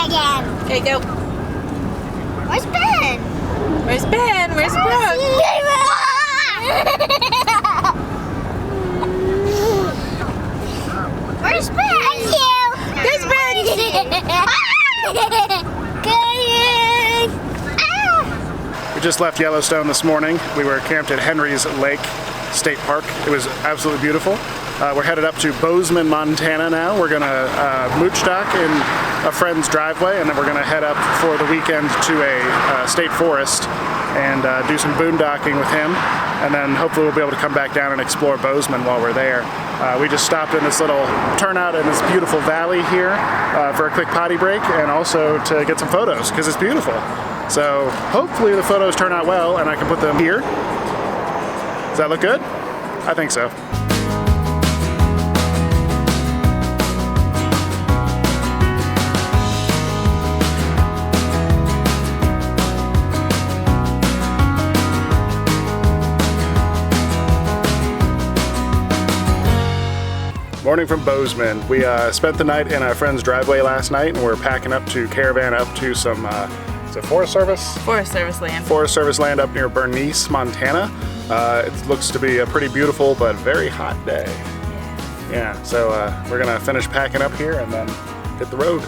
again. Okay, go. Where's Ben? Where's Ben? Where's Brooke? Where's Ben? There's Ben. We just left Yellowstone this morning. We were camped at Henry's Lake State Park. It was absolutely beautiful. We're headed up to Bozeman, Montana now. We're gonna mooch dock in a friend's driveway, and then we're gonna head up for the weekend to a state forest and do some boondocking with him. And then hopefully we'll be able to come back down and explore Bozeman while we're there. We just stopped in this little turnout in this beautiful valley here for a quick potty break and also to get some photos because it's beautiful. So hopefully the photos turn out well and I can put them here. Does that look good? I think so. Morning from Bozeman. We spent the night in a friend's driveway last night and we're packing up to caravan up to some is it Forest Service? Forest Service land. Forest Service land up near Bernice, Montana. It looks to be a pretty beautiful but very hot day. Yeah, so we're gonna finish packing up here and then hit the road.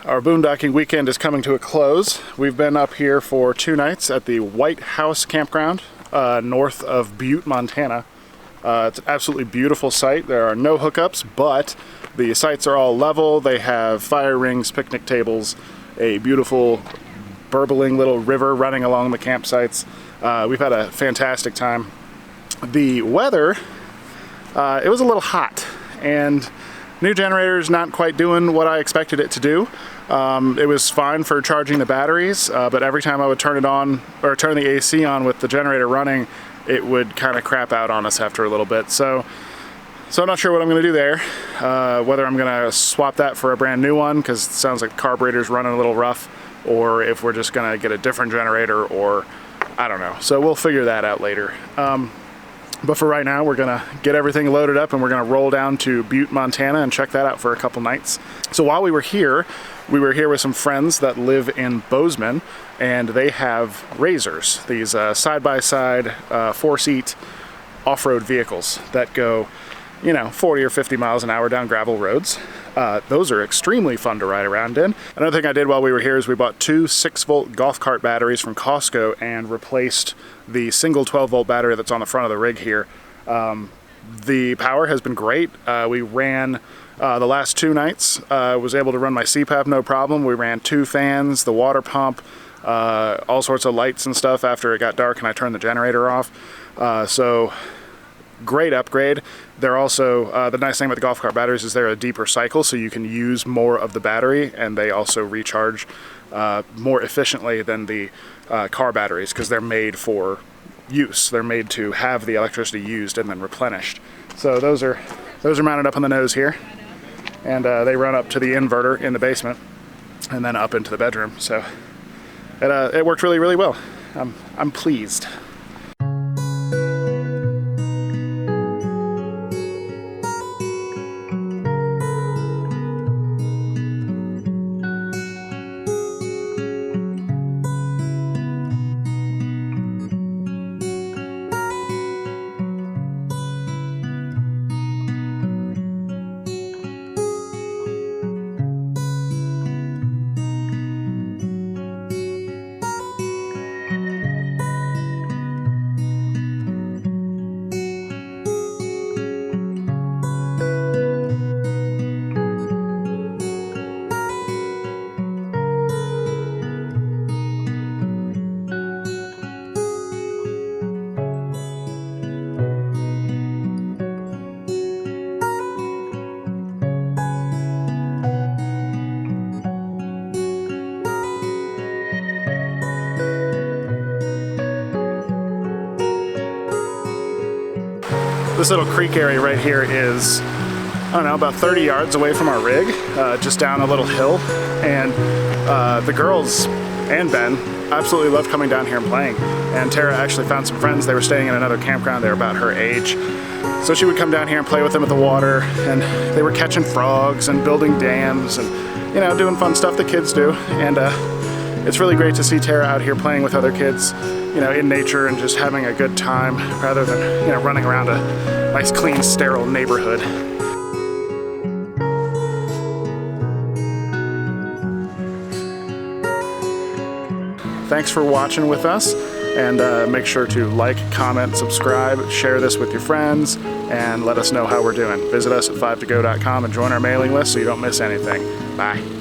Our boondocking weekend is coming to a close. We've been up here for 2 nights at the White House Campground north of Butte, Montana. It's an absolutely beautiful site. There are no hookups, but the sites are all level. They have fire rings, picnic tables, a beautiful burbling little river running along the campsites. We've had a fantastic time. The weather, it was a little hot, and new generator's not quite doing what I expected it to do. It was fine for charging the batteries, but every time I would turn it on, or turn the AC on with the generator running, it would kind of crap out on us after a little bit. So I'm not sure what I'm going to do there. Whether I'm going to swap that for a brand new one, because it sounds like the carburetor's running a little rough, or if we're just going to get a different generator, or I don't know. So we'll figure that out later. But for right now, we're gonna get everything loaded up and we're gonna roll down to Butte, Montana and check that out for a couple nights. So while we were here with some friends that live in Bozeman, and they have RZRs, these side-by-side, 4-seat off-road vehicles that go, 40 or 50 miles an hour down gravel roads. Those are extremely fun to ride around in. Another thing I did while we were here is we bought 2 6-volt golf cart batteries from Costco and replaced the single 12-volt battery that's on the front of the rig here. The power has been great. We ran The last 2 nights, I was able to run my CPAP no problem. We ran 2 fans, the water pump, all sorts of lights and stuff after it got dark and I turned the generator off. So great upgrade. They're also, the nice thing about the golf cart batteries is they're a deeper cycle, so you can use more of the battery, and they also recharge more efficiently than the car batteries because they're made for use. They're made to have the electricity used and then replenished. So those are mounted up on the nose here, and they run up to the inverter in the basement and then up into the bedroom. So it worked really, really well. I'm pleased. This little creek area right here is, I don't know, about 30 yards away from our rig, just down a little hill. And the girls and Ben absolutely love coming down here and playing. And Tara actually found some friends. They were staying in another campground. They were about her age. So she would come down here and play with them at the water. And they were catching frogs and building dams and, you know, doing fun stuff that kids do. And it's really great to see Tara out here playing with other kids, you know, in nature and just having a good time rather than, you know, running around a nice, clean, sterile neighborhood. Thanks for watching with us, and make sure to like, comment, subscribe, share this with your friends, and let us know how we're doing. Visit us at 5togo.com and join our mailing list so you don't miss anything. Bye.